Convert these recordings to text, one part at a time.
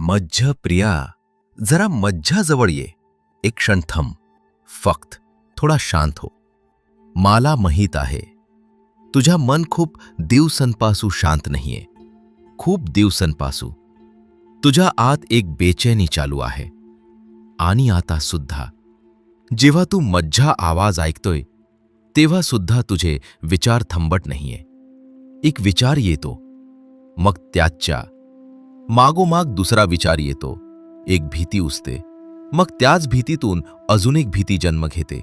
मज्ज प्रिया, जरा मज्जाजवळ ये. एक क्षण थांब. फक्त थोडा शांत हो. मला माहीत आहे, तुझ्या मन खूप दिवसांपासून शांत नाहीये. खूप दिवसांपासून तुझ्या आत एक बेचैनी चालू आहे. आणि आता सुद्धा जेव्हा तू मज्जा आवाज ऐकतोय तेव्हा सुद्धा तुझे विचार थांबत नाहीये. एक विचार येतो, मग त्याच्या मागोमाग दुसरा विचार येतो. एक भीती उसते, मग त्याच भीतीतून अजून एक भीती जन्म घेते.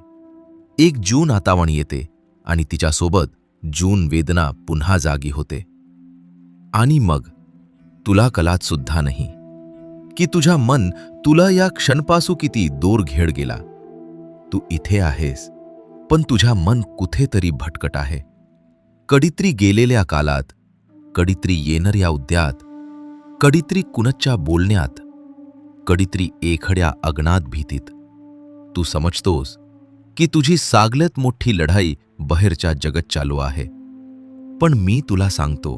एक जून आतावण येते आणि तिच्यासोबत जून वेदना पुन्हा जागी होते. आणि मग तुला कळत सुद्धा नाही की तुझा मन तुला या क्षणपासून किती दूर घेड गेला. तू इथे आहेस, पण तुझा मन कुठेतरी भटकट आहे. कधीतरी गेलेल्या काळात, कधीतरी येणाऱ्या उद्यात, कधीतरी कुणाच्या बोलण्यात, कधीतरी एखाद्या अज्ञात भीतीत. तू समजतोस की तुझी सगळ्यात मोठी लढाई बाहेरच्या जगत चालू आहे. पण मी तुला सांगतो,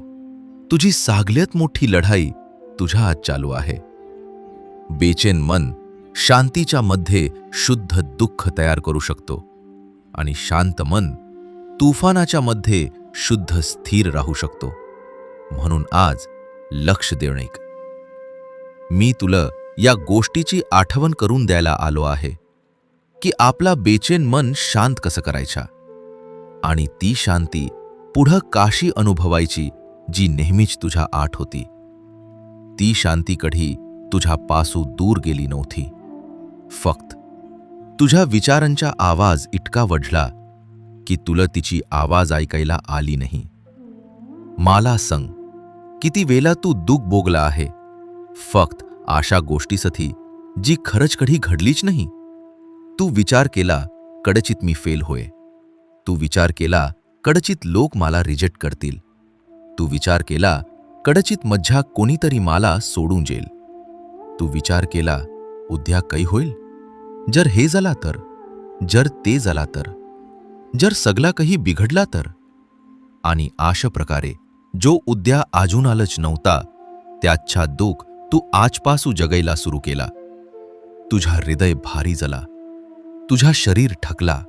तुझी सगळ्यात मोठी लढाई तुझ्या आत चालू आहे. बेचैन मन शांतीच्या मध्ये शुद्ध दुःख तयार करू शकतो आणि शांत मन तुफानाच्या मध्ये शुद्ध स्थिर राहू शकतो. म्हणून आज लक्ष देणे, मी तुला या गोष्टीची आठवण करून द्यायला आलो आहे की आपला बेचैन मन शांत कसं करायचा आणि ती शांती पुढं काशी अनुभवायची जी नेहमीच तुझ्या आठ होती. ती शांती कधी तुझ्यापासून दूर गेली नव्हती. फक्त तुझ्या विचारांचा आवाज इतका वाढला की तुला तिची आवाज ऐकायला आली नाही. मला सांग, किती वेळा तू दुःख भोगला आहे फक्त अशा गोष्टीसाठी जी खरंच कधी घडलीच नाही. तू विचार केला कदाचित मी फेल होय. तू विचार केला कदाचित लोक मला रिजेक्ट करतील. तू विचार केला कदाचित मध्या कोणीतरी मला सोडून जाईल. तू विचार केला उद्या काही होईल, जर हे झाला तर, जर ते झाला तर, जर सगळा काही बिघडला तर. आणि अशा प्रकारे जो उद्या अजून आलंच नव्हता त्याच्या दुःख तू आजपासून जगायला सुरू केला. तुझा हृदय भारी झाला, तुझा शरीर ठकला,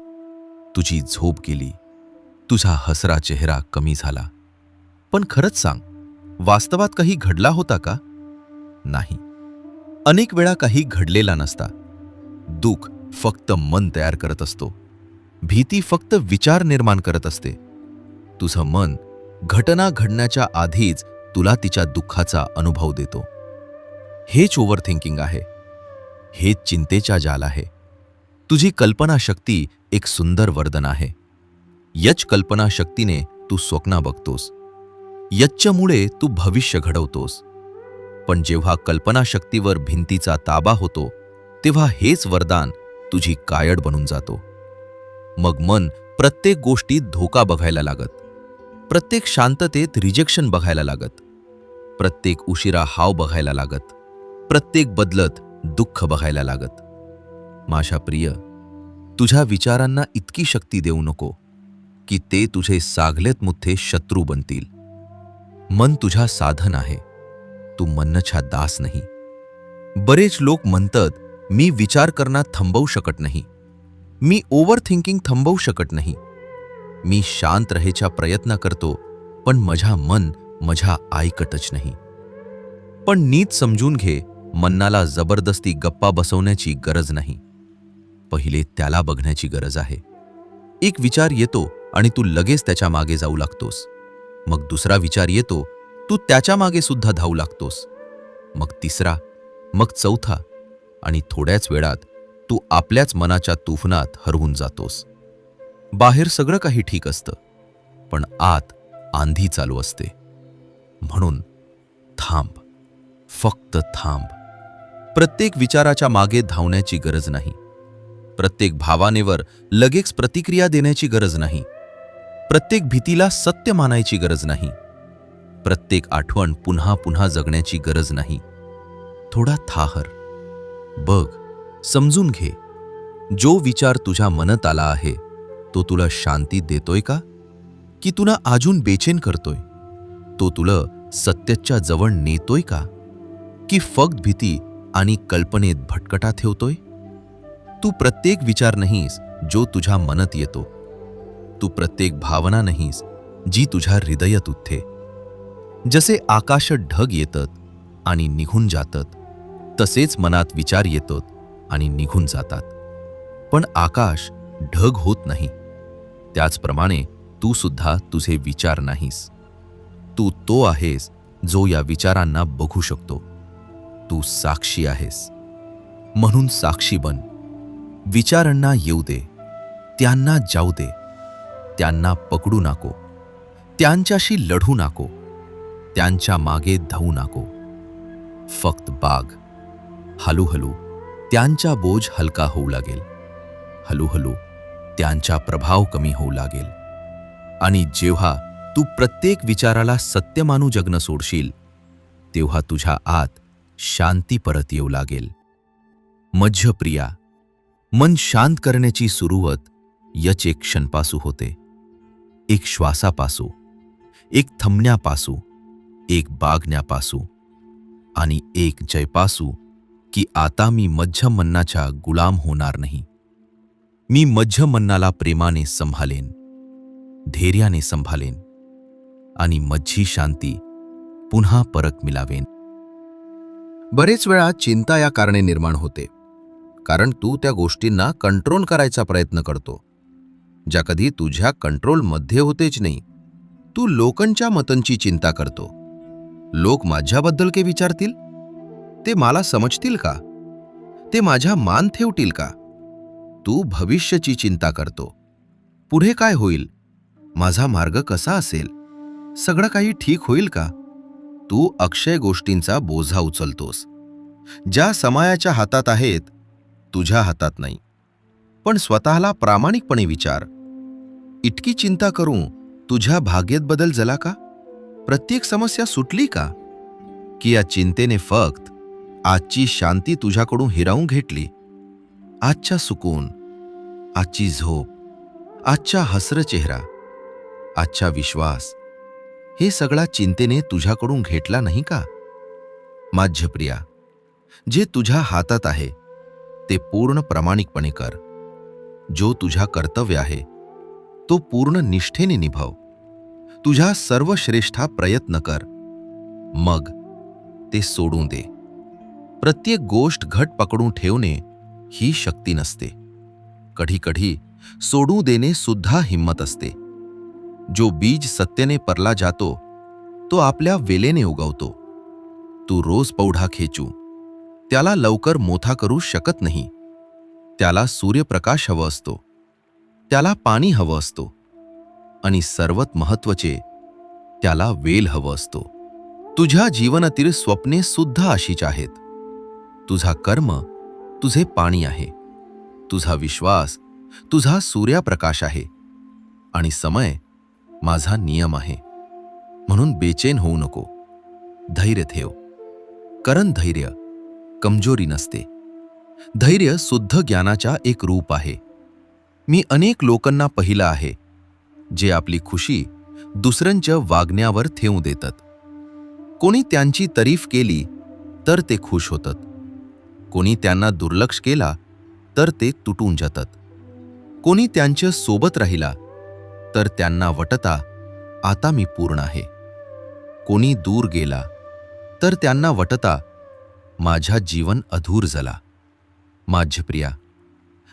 तुझी झोप गेली, तुझा हसरा चेहरा कमी झाला. पण खरंच सांग, वास्तवात काही घडला होता का? नाही. अनेक वेळा काही घडलेला नसता. दुःख फक्त मन तयार करत असतो. भीती फक्त विचार निर्माण करत असते. तुझं मन घटना घडण्याच्या आधीच तुला तिच्या दुःखाचा अनुभव देतो. हेच ओव्हर थिंकिंग आहे. हेच चिंतेचा जाल आहे. तुझी कल्पनाशक्ती एक सुंदर वरदान आहे. यच कल्पनाशक्तीने तू स्वप्न बघतोस. यच्च्यामुळे तू भविष्य घडवतोस. पण जेव्हा कल्पनाशक्तीवर भिंतीचा ताबा होतो तेव्हा हेच वरदान तुझी कायड बनून जातो. मग मन प्रत्येक गोष्टीत धोका बघायला लागत, प्रत्येक शांततेत रिजेक्शन बघायला लागत, प्रत्येक उशिरा हाव बघायला लागत, प्रत्येक बदलत दुःख बघायला लागत. माझ्या प्रिय, तुझ्या विचारांना इतकी शक्ती देऊ नको की ते तुझे सगळ्यात मोठे शत्रू बनतील. मन तुझा साधन आहे, तू मनच्या दास नाही. बरेच लोक म्हणतात, मी विचार करणं थांबवू शकत नाही, मी ओव्हर थिंकिंग थांबवू शकत नाही, मी शांत राहायचा प्रयत्न करतो पण माझा मन माझा ऐकतच नाही. पण नीट समजून घे, मनाला जबरदस्ती गप्पा बसवण्याची गरज नाही. पहिले त्याला बघण्याची गरज आहे. एक विचार येतो आणि तू लगेच त्याच्या मागे जाऊ लागतोस. मग दुसरा विचार येतो, तू त्याच्या मागे सुद्धा धावू लागतोस. मग तिसरा, मग चौथा, आणि थोड्याच वेळात तू आपल्याच मनाच्या तुफानात हरवून जातोस. बाहेर सगळं काही ठीक असतं, पण आत आंधी चालू असते. म्हणून थांब, फक्त थांब. प्रत्येक विचाराच्या मागे धावण्याची गरज नाही. प्रत्येक भावनेवर लगेच प्रतिक्रिया देण्याची गरज नाही. प्रत्येक भीतीला सत्य मानायची गरज नाही. प्रत्येक आठवण पुन्हा पुन्हा जगण्याची गरज नाही. थोडा थाहर, बघ, समजून घे. जो विचार तुझ्या मनात आला आहे तो तुला शांती देतोय का, की तुला अजून बेचैन करतोय? तो तुला सत्याच्या जवळ नेतोय का, की फक्त भीती आणि कल्पनेत भटकटा ठेवतोय? तू प्रत्येक विचार नाहीस जो तुझ्या मनात येतो. तू प्रत्येक भावना नाहीस जी तुझ्या हृदयात उठते. जसे आकाशात ढग येतात आणि निघून जातात, तसेच मनात विचार येतात आणि निघून जातात. पण आकाश ढग होत नाही. त्याचप्रमाणे तू सुद्धा तुझे विचार नाहीस. तू तो आहेस जो या विचारांना बघू शकतो. तू साक्षी आहेस. म्हणून साक्षी बन. विचारांना येऊ दे, त्यांना जाऊ दे, त्यांना पकडू नको, त्यांच्याशी लढू नको, त्यांच्या मागे धावू नको. फक्त बाग. हळूहळू त्यांचा बोज हलका होऊ लागेल. हळूहळू त्यांचा प्रभाव कमी होऊ लागेल. आणि जेव्हा तू प्रत्येक विचाराला सत्य मानू जगणं सोडशील, तेव्हा तुझ्या आत शांती परत येऊ लागेल. मध्य प्रिया, मन शांत करण्याची सुरुवात यच एक क्षणपासू होते. एक श्वासापासू, एक थंबण्यापासू, एक बागण्यापासू आणि एक जयपासू की आता मी मध्य मन्नाच्या गुलाम होणार नाही. मी मध्य मन्नाला प्रेमाने संभाळेन, धैर्याने संभाळेन आणि मज्जी शांती पुन्हा परत मिळावेन. बरेच वेळा चिंता या कारणे निर्माण होते कारण तू त्या गोष्टींना कंट्रोल करायचा प्रयत्न करतो ज्या कधी तुझ्या कंट्रोलमध्ये होतेच नाही. तू लोकांच्या मतांची चिंता करतो. लोक माझ्याबद्दल काय विचारतील? ते मला समजतील का? ते माझ्या मान ठेवतील का? तू भविष्याची चिंता करतो. पुढे काय होईल? माझा मार्ग कसा असेल? सगळं काही ठीक होईल का? तू अक्षय गोष्टींचा बोझा उचलतोस ज्या समायाच्या हातात आहेत, तुझ्या हातात नाही. पण स्वतःला प्रामाणिकपणे विचार, इतकी चिंता करून तुझ्या भाग्यात बदल झाला का? प्रत्येक समस्या सुटली का? की या चिंतेने फक्त आजची शांती तुझ्याकडून हिरावून घेतली? आजचा सुकून, आजची झोप, आजचा हसरा चेहरा, आजचा विश्वास, हे सगळा चिंतेने तुझ्याकडून घेतला नाही का? माझ्या प्रिया, जे तुझ्या हातात आहे ते पूर्ण प्रामाणिकपणे कर. जो तुझ्या कर्तव्य आहे तो पूर्ण निष्ठेने निभाव. तुझ्या सर्वश्रेष्ठा प्रयत्न कर. मग ते सोडून दे. प्रत्येक गोष्ट घट पकडून ठेवणे ही शक्ती नसते. कधी कधी सोडू देणे सुद्धा हिम्मत असते. जो बीज सत्याने परला जातो तो आपल्या वेलेने उगवतो. तू रोज पौढा खेचू त्याला लवकर मोठा करू शकत नाही. त्याला सूर्यप्रकाश हवा असतो, त्याला पाणी हवं असतो आणि सर्वात महत्त्वाचे त्याला वेल हवं असतो. तुझ्या जीवनातील स्वप्ने सुद्धा अशीच आहेत. तुझा कर्म तुझे पाणी आहे, तुझा विश्वास तुझा सूर्यप्रकाश आहे आणि समय माझा नियम आहे. म्हणून बेचैन होऊ नको. धैर्य ठेव, कारण धैर्य कमजोरी नसते. धैर्य शुद्ध ज्ञानाचा एक रूप आहे. मी अनेक लोकांना पाहिलं आहे जे आपली खुशी दुसऱ्यांच्या वागण्यावर ठेवून देतात. कोणी त्यांची तारीफ केली तर ते खुश होतात. कोणी त्यांना दुर्लक्ष केला तर ते तुटून जातात. कोणी त्यांच्या सोबत राहिला तर त्यांना वाटता आता मी पूर्ण आहे. कोणी दूर गेला तर त्यांना वाटता माझा जीवन अधूर झाला. माझ्या प्रिया,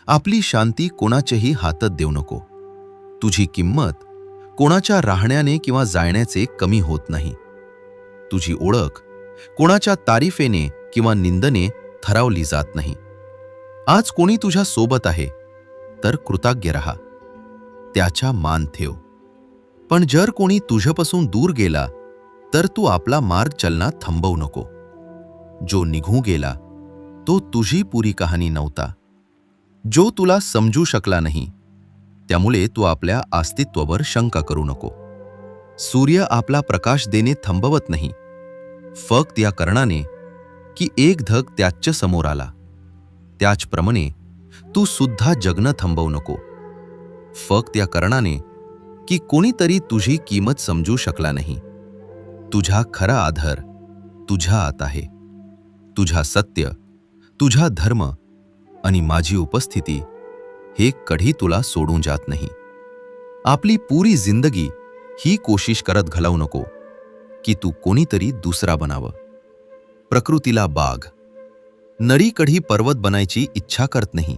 आपली शांती कोणाच्याही हातात देऊ नको. तुझी किंमत कोणाच्या राहण्याने किंवा जाण्याचे कमी होत नाही. तुझी ओळख कोणाच्या तारीफेने किंवा निंदने ठरवली जात नाही. आज कोणी तुझ्या सोबत आहे तर कृतज्ञ रहा, त्याचा मान ठेव. पण जर कोणी तुझ्यापासून दूर गेला तर तू आपला मार्ग चालना थांबवू नको. जो निघू गेला तो तुझी पुरी कहाणी नव्हता. जो तुला समजू शकला नाही त्यामुळे तू आपल्या अस्तित्वावर शंका करू नको. सूर्य आपला प्रकाश देणे थांबवत नाही फक्त या कारणाने की एक ढग त्याच्या समोर आला. त्याचप्रमाणे तू सुद्धा जगणं थांबवू नको फक्त या कारणाने की कोणीतरी तुझी किंमत समजू शकला नाही. तुझा खरा आधार तुझ्या आत आहे. तुझा सत्य, तुझा धर्म आणि माझी उपस्थिती हे कधी तुला सोडून जात नाही. आपली पुरी जिंदगी ही कोशिश करत घालवू नको की तू कोणीतरी दुसरा बनावं. प्रकृतीला बाग, नरी कधी पर्वत बनायची इच्छा करत नाही.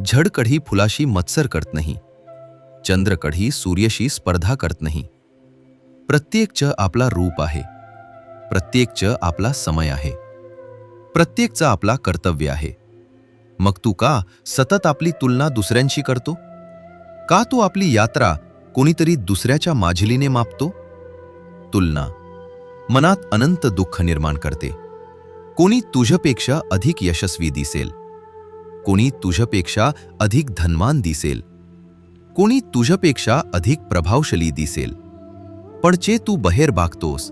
झड कधी फुलाशी मत्सर करत नाही. चंद्र कधी सूर्याशी स्पर्धा करत नाही. प्रत्येकचं आपला रूप आहे. प्रत्येकचं आपला समय आहे. प्रत्येकचं आपला कर्तव्य आहे. मग तू का सतत आपली तुलना दुसऱ्यांशी करतो? का तू आपली यात्रा कोणीतरी दुसऱ्याच्या माजलीने मापतो? तुलना मनात अनंत दुःख निर्माण करते. कोणी तुझ्यापेक्षा अधिक यशस्वी दिसेल, कोणी तुझ्यापेक्षा अधिक धनवान दिसेल, कोणी तुझ्यापेक्षा अधिक प्रभावशाली दिसेल. पण जे तू बाहेर बघतोस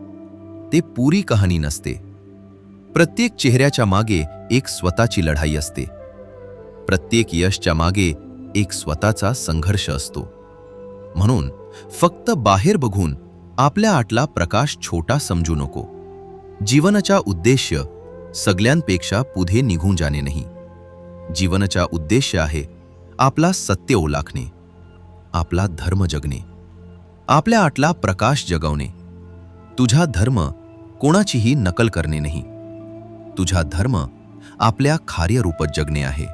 ते पुरी कहाणी नसते. प्रत्येक चेहऱ्याच्या मागे एक स्वतःची लढाई असते. प्रत्येक यशाच्या मागे एक स्वतःचा संघर्ष असतो. म्हणून फक्त बाहेर बघून आपल्या आतला प्रकाश छोटा समजू नको. जीवनाचा उद्देश सगळ्यांपेक्षा पुढे निघून जाणे नाही. जीवनाचा उद्देश आहे आपला सत्य ओळखणे, आपला धर्म जगणे, आपल्या आतला प्रकाश जगवणे. तुझा धर्म कोणाचीही नकल करणे नाही. तुझा धर्म आपल्या कार्यरूपात जगणे आहे.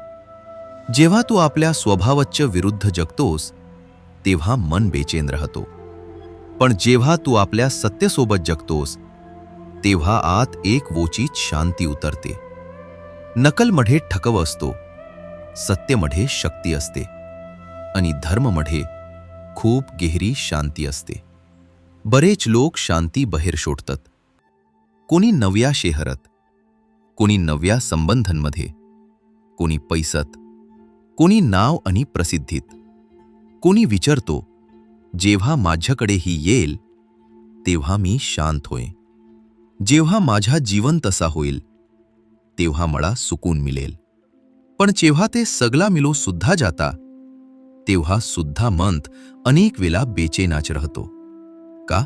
जेव्हा तू आपल्या स्वभावाच्या विरुद्ध जगतोस तेव्हा मन बेचैन राहतो. पण जेव्हा तू आपल्या सत्तेसोबत जगतोस तेव्हा आत एक वोचीत शांती उतरते. नकलमध्ये ठकव असतो, सत्यमध्ये शक्ती असते आणि धर्ममध्ये खूप गहिरी शांती असते. बरेच लोक शांती बाहेर शोधतात. कोणी नव्या शहरात, कोणी नव्या संबंधांमध्ये, कोणी पैसात, कोणी नाव आणि प्रसिद्धीत. कोणी विचारतो जेव्हा माझ्याकडे ही येईल तेव्हा मी शांत होय. जेव्हा माझा जीवन तसा होईल तेव्हा मला सुकून मिळेल. पण जेव्हा ते सगळा मिळू सुद्धा जाता तेव्हा सुद्धा मन अनेक वेळा बेचैनाच राहतो. का?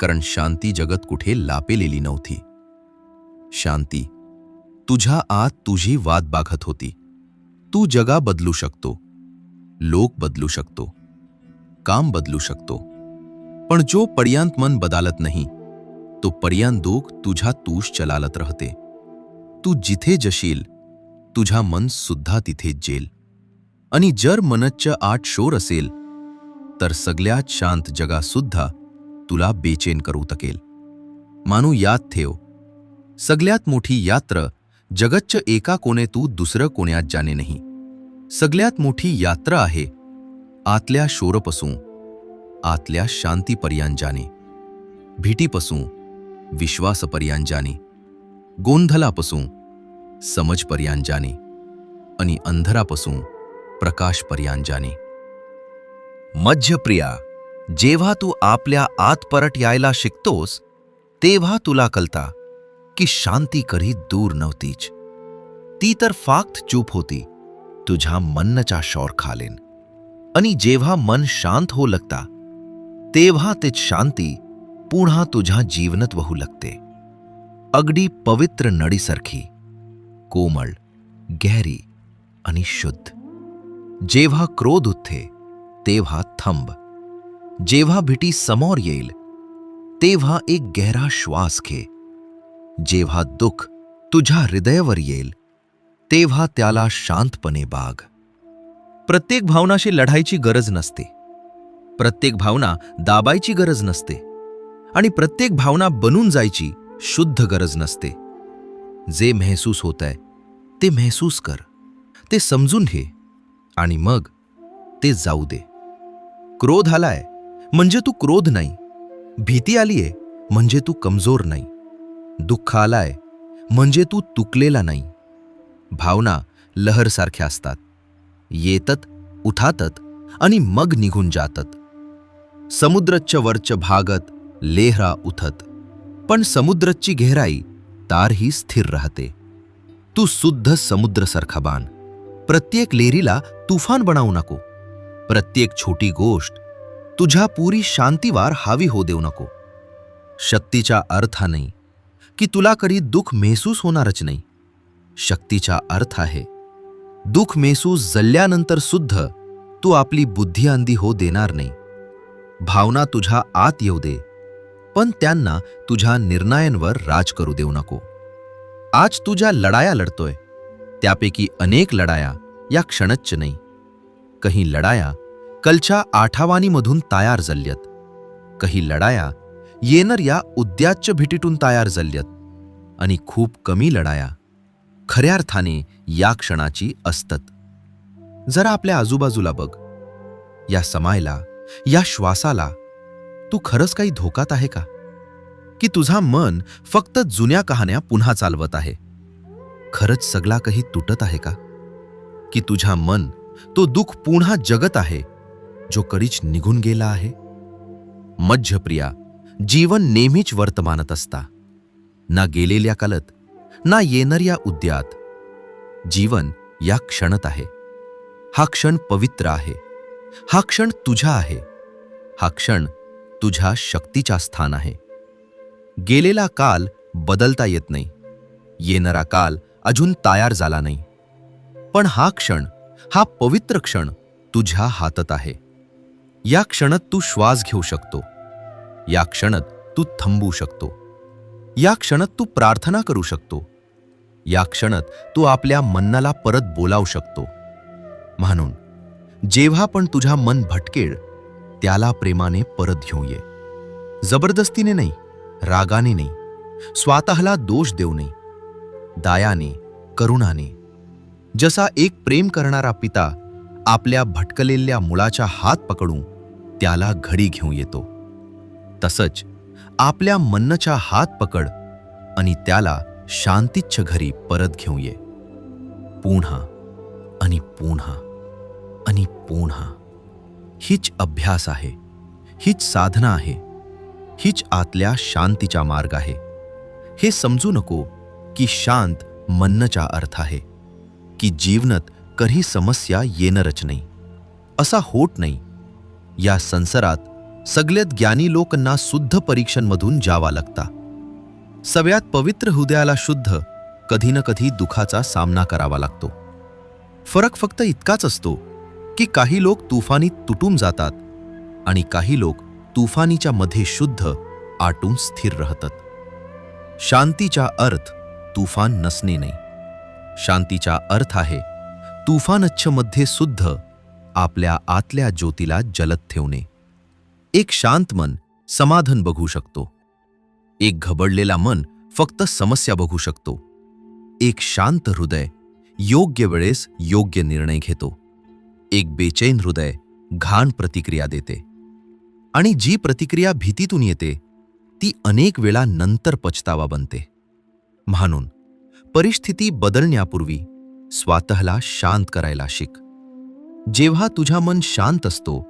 कारण शांती जगत कुठे लापेलेली नव्हती. शांती तुझ्या आत तुझी वाट बघत होती. तू जगा बदलू शकतो, लोक बदलू शकतो, काम बदलू शकतो, पण जो पर्यंत मन बदलत नाही तो पर्यंत दुःख तुझ्या तूच चलालत राहते. तू जिथे जशील तुझा मन सुद्धा तिथेच जेल. आणि जर मनच्या आत शोर असेल तर सगळ्यात शांत जगा सुद्धा तुला बेचैन करू तकेल. मानू याद ठेव, सगळ्यात मोठी यात्रा जगतच्या एका कोणेतू दुसरं कोण्यात जाणे नाही. सगळ्यात मोठी यात्रा आहे आतल्या शोरपासून आतल्या शांतीपर्यंत जाणे. भीतीपासून विश्वासपर्यंत जाणे, गोंधळापासून समजपर्यंत जाणे आणि अंधारापासून प्रकाशपर्यंत जाणे. मध्यप्रिया, जेव्हा तू आपल्या आत परत यायला शिकतोस तेव्हा तुला कळता की शांती कधी दूर नव्हतीच. ती तर फक्त चूप होती तुझ्या मनच्या शौर खालेन. आणि जेव्हा मन शांत होऊ लागता तेव्हा तीच शांती पुन्हा तुझ्या जीवनात वाहू लागते. अगदी पवित्र नळीसारखी, कोमळ, गहरी आणि शुद्ध. जेव्हा क्रोध उठते तेव्हा थांब. जेव्हा भीती समोर येईल तेव्हा एक गहरा श्वास घे. जेव्हा दुःख तुझ्या हृदयावर येईल तेव्हा त्याला शांतपणे बाग. प्रत्येक भावनाशी लढायची गरज नसते. प्रत्येक भावना दाबायची गरज नसते. आणि प्रत्येक भावना बनून जायची शुद्ध गरज नसते. जे महसूस होतंय ते महसूस कर, ते समजून घे आणि मग ते जाऊ दे. क्रोध आलाय म्हणजे तू क्रोध नाही. भीती आलीये म्हणजे तू कमजोर नाही. दुःख आलाय म्हणजे तू तुकलेला नाही. भावना लहरसारख्या असतात, येतात, उठातात आणि मग निघून जातात. समुद्राच्या वरच्या भागात लेहरा उठत, पण समुद्राची गहराई तारही स्थिर राहते. तू शुद्ध समुद्रासारखा बाण. प्रत्येक लेरीला तुफान बनावू नको. प्रत्येक छोटी गोष्ट तुझ्या पुरी शांतीवर हावी होऊ देऊ नको. शक्तीचा अर्थ नाही की तुला कधी दुःख महसूस होणारच नाही. शक्तीचा अर्थ आहे दुःख महसूस झाल्यानंतर सुद्धा तू आपली बुद्धी अंधी हो देणार नाही. भावना तुझ्या आत येऊ दे, पण त्यांना तुझ्या निर्णयांवर राज करू देऊ नको. आज तू ज्या लढाया लढतोय त्यापैकी अनेक लढाया या क्षणच नाही. काही लढाया कलच्या आठवणीमधून तयार झाल्यात, काही लढाया येणाऱ्या उद्याच्या भीतीतून तयार झाल्यात, आणि खूप कमी लढाया खऱ्या अर्थाने या क्षणाची असतात. जरा आपल्या आजूबाजूला बघ. या समायला, या श्वासाला तू खरंच काही धोक्यात आहे का? की तुझा मन फक्त जुन्या कहाण्या पुन्हा चालवत आहे? खरंच सगळा काही तुटत आहे का? की तुझा मन तो दुःख पुन्हा जगत आहे जो कधीच निघून गेला आहे? मध्यप्रिया, जीवन नेहमीच वर्तमानात असता, ना गेलेल्या काळात ना येणाऱ्या उद्यात. जीवन या क्षणात आहे. हा क्षण पवित्र आहे. हा क्षण तुझा आहे. हा क्षण तुझ्या शक्तीचा स्थान आहे. गेलेला काल बदलता येत नाही. येणारा काल अजून तयार झाला नाही. पण हा क्षण, हा पवित्र क्षण तुझ्या हातात आहे. या क्षणात तू श्वास घेऊ शकतो. या क्षणात तू थांबू शकतो. या क्षणात तू प्रार्थना करू शकतो. या क्षणात तू आपल्या मनाला परत बोलावू शकतो. म्हणून जेव्हा पण तुझा मन भटकेल त्याला प्रेमाने परत घेऊन ये. जबरदस्तीने नाही, रागाने नाही, स्वतःला दोष देऊ नये, दयाने, करुणाने. जसा एक प्रेम करणारा पिता आपल्या भटकलेल्या मुलाचा हात पकडून त्याला घडी घेऊन येतो, तसंच आपल्या मनाचा हात पकड आणि त्याला शांतीच्या घरी परत घेऊन ये. पुन्हा आणि पुन्हा आणि पुन्हा. हीच अभ्यास आहे, हीच साधना आहे, हीच आतल्या शांतीचा मार्ग आहे. हे समजू नको की शांत मनचा अर्थ आहे की जीवनात कधी समस्या येणारच नाही. असा होत नाही. या संसारात सगळ्यात ज्ञानी लोकांना शुद्ध परीक्षांमधून जावा लागता. सगळ्यात पवित्र हृदयाला शुद्ध कधी ना कधी दुखाचा सामना करावा लागतो. फरक फक्त इतकाच असतो की काही लोक तुफानीत तुटून जातात आणि काही लोक तुफानीच्या मध्ये शुद्ध आटून स्थिर राहतात. शांतीचा अर्थ तुफान नसणे नाही. शांतीचा अर्थ आहे तुफानच्या मध्ये शुद्ध आपल्या आतल्या ज्योतीला जलद ठेवणे. एक शांत मन समाधान बघू शकतो. एक घबरलेला मन फक्त समस्या बघू शकतो. एक शांत हृदय योग्य वेळेस योग्य निर्णय घेतो. एक बेचैन हृदय घाण प्रतिक्रिया देते, आणि जी प्रतिक्रिया भीतीतून येते ती अनेक वेळा नंतर पछतावा बनते. म्हणून परिस्थिती बदलण्यापूर्वी स्वतःला शांत करायला शिक. जेव्हा तुझा मन शांत असतो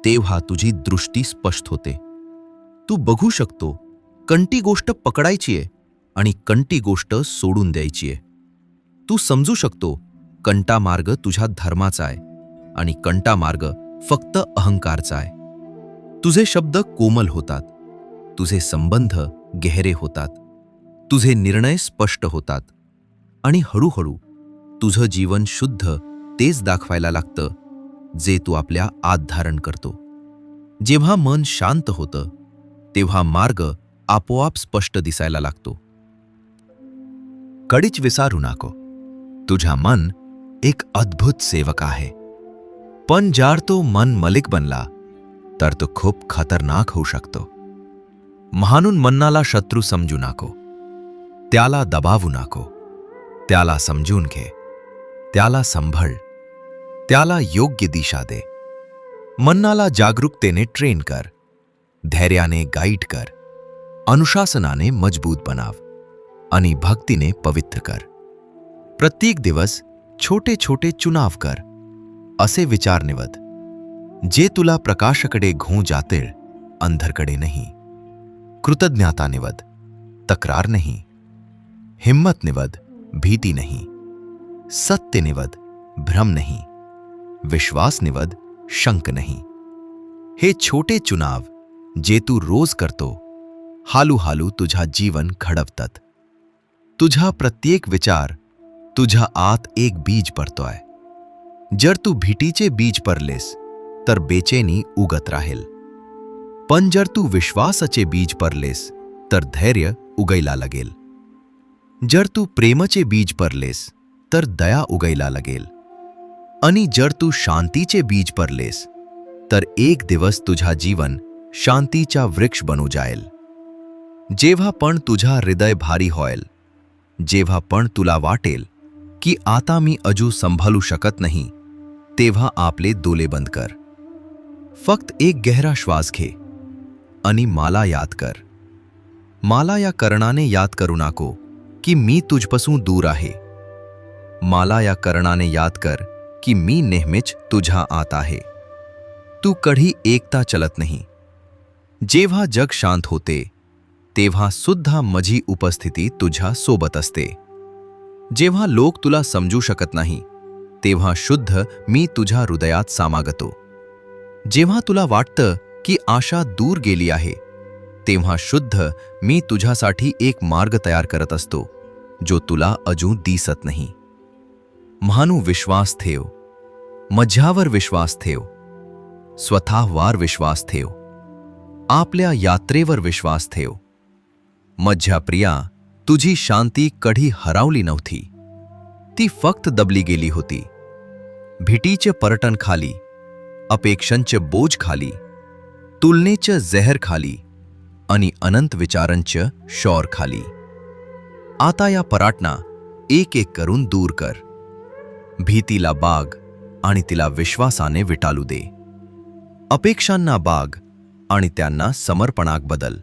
तेव्हा तुझी दृष्टी स्पष्ट होते. तू बघू शकतो कोणती गोष्ट पकडायची आहे आणि कोणती गोष्ट सोडून द्यायची आहे. तू समजू शकतो कोणता मार्ग तुझ्या धर्माचा आहे आणि कोणता मार्ग फक्त अहंकारचा आहे. तुझे शब्द कोमल होतात, तुझे संबंध गहरे होतात, तुझे निर्णय स्पष्ट होतात, आणि हळूहळू तुझं जीवन शुद्ध तेच दाखवायला लागतं जे तू आपल्या आत धारण करतो. जेव्हा मन शांत होतं तेव्हा मार्ग आपोआप स्पष्ट दिसायला लागतो. कधीच विसरू नको, तुझा मन एक अद्भुत सेवक आहे. पण जर तो मन मलिक बनला तर तो खूप खतरनाक होऊ शकतो. म्हणून मनाला शत्रू समजू नको, त्याला दबावू नको. त्याला समजून घे, त्याला सांभाळ, त्याला योग्य दिशा दे. मनाला जागरूकतेने ट्रेन कर, धैर्याने गाईड कर, अनुशासनाने मजबूत बनाव आणि भक्तीने पवित्र कर. प्रत्येक दिवस छोटे छोटे चुनाव कर. असे विचार निवड जे तुला प्रकाशाकडे घेऊन जातील, अंधरकडे नाही. कृतज्ञता निवड, तक्रार नाही. हिम्मत निवड, भीती नाही. सत्य निवड, भ्रम नाही. विश्वास निवड, शंक नाही. हे छोटे चुनाव जे तू रोज करतो हालू तुझा जीवन घडवतात. तुझा प्रत्येक विचार तुझ्या आत एक बीज पडतोय. जर तू भीतीचे बीज परलेस तर बेचैनी उगत राहील. पण जर तू विश्वासाचे बीज परलेस तर धैर्य उगयला लागेल. जर तू प्रेमाचे बीज परलेस तर दया उगयला लागेल. आणि जर तू शांतीचे बीज परलेस तर एक दिवस तुझा जीवन शांतीचा वृक्ष बनू जाईल. जेव्हा पण तुझा हृदय भारी होईल, जेव्हा पण तुला वाटेल की आता मी अजू संभाळू शकत नाही, तेव्हा आपले डोळे बंद कर. फक्त एक गहरा श्वास घे आणि मला याद कर. मला या कारणाने याद करू नको की मी तुझपासून दूर आहे. मला या कारणाने याद कर की मी नेहमीच तुझ्या आत आहे. तू कधी एकटा चलत नाही. जेव्हा जग शांत होते तेव्हा सुद्धा माझी उपस्थिती तुझ्या सोबत असते. जेव्हा लोक तुला समजू शकत नाही तेव्हा शुद्ध मी तुझ्या हृदयात सामागतो. जेव्हा तुला वाटतं की आशा दूर गेली आहे तेव्हा शुद्ध मी तुझ्यासाठी एक मार्ग तयार करत असतो जो तुला अजून दिसत नाही. म्हणून विश्वास ठेव. माझ्यावर विश्वास ठेव. स्वतःवर विश्वास ठेव. आपल्या यात्रेवर विश्वास ठेव. माझ्या प्रिया, तुझी शांती कधी हरवली नव्हती. ती फक्त दबली गेली होती. भीतीचे पर्यटन खाली, अपेक्षांचे बोज खाली, तुलनेचे जहर खाली आणि अनंत विचारांचे शौर खाली. आता या पराटना एक एक करून दूर कर. भीतीला बाग आणि तिला विश्वासाने विटालू दे. अपेक्षांना बाग आणि त्यांना समर्पणाक बदल.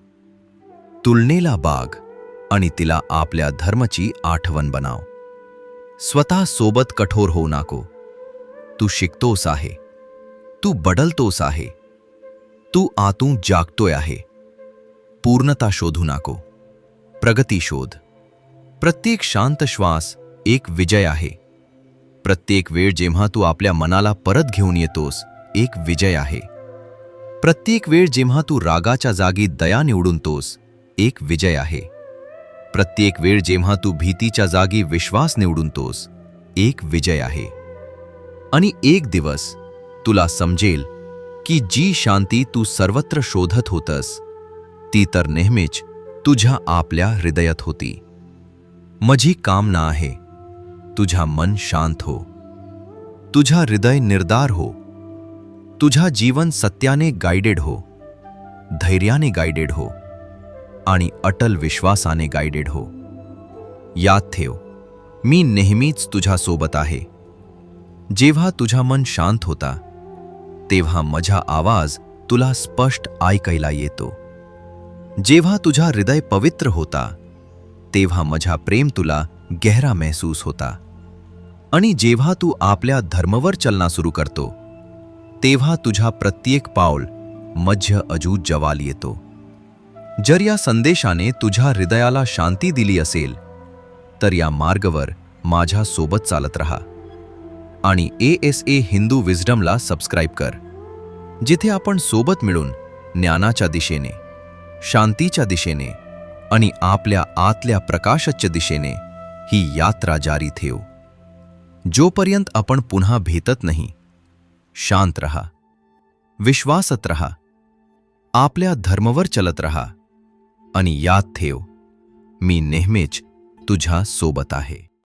तुलनेला बाग आणि तिला आपल्या धर्माची आठवण बनाव. स्वतः सोबत कठोर होऊ नको. तू शिकतोस आहे. तू बदलतोस आहे. तू आतून जागतोय आहे. पूर्णता शोधू नको. प्रगती शोध. प्रत्येक शांत श्वास एक विजय आहे. प्रत्येक वेळ जेव्हा तू आपल्या मनाला परत घेऊन येतोस एक विजय आहे. प्रत्येक वेळ जेव्हा तू रागाच्या जागी दया निवडूनतोस एक विजय आहे. प्रत्येक वेळ जेव्हा तू भीतीच्या जागी विश्वास निवडूनतोस एक विजय आहे. आणि एक दिवस तुला समजेल की जी शांती तू सर्वत्र शोधत होतस ती तर नेहमीच तुझ्या आपल्या हृदयात होती. माझी कामना आहे तुझा मन शांत हो. तुझा हृदय निर्धार हो. तुझा जीवन सत्याने गाइडेड हो. धैर्याने गाइडेड हो आणि अटल विश्वासाने गाइडेड हो. याद ठेव, मी नेहमीच तुझ्या सोबत आहे. जेव्हा तुझा मन शांत होता तेव्हा माझा आवाज तुला स्पष्ट ऐकायला येतो. जेव्हा तुझा हृदय पवित्र होता तेव्हा माझा प्रेम तुला गहरा महसूस होता. आणि जेव्हा तू आपल्या धर्मावर चलना सुरू करतो तेव्हा तुझा प्रत्येक पाऊल मध्य अजून जवाल येतो. जर या संदेशाने तुझ्या हृदयाला शांती दिली असेल तर या मार्गावर माझ्या सोबत चालत रहा. आणि ASA हिंदू विजडमला सबस्क्राईब कर, जिथे आपण सोबत मिळून ज्ञानाच्या दिशेने, शांतीच्या दिशेने आणि आपल्या आतल्या प्रकाशाच्या दिशेने ही यात्रा जारी ठेवू. जोपर्यंत आपण पुन्हा भेटत नाही, शांत रहा, विश्वासात रहा, आपल्या धर्मावर चलत रहा आणि याद ठेव, मी नेहमीच तुझ्या सोबत आहे.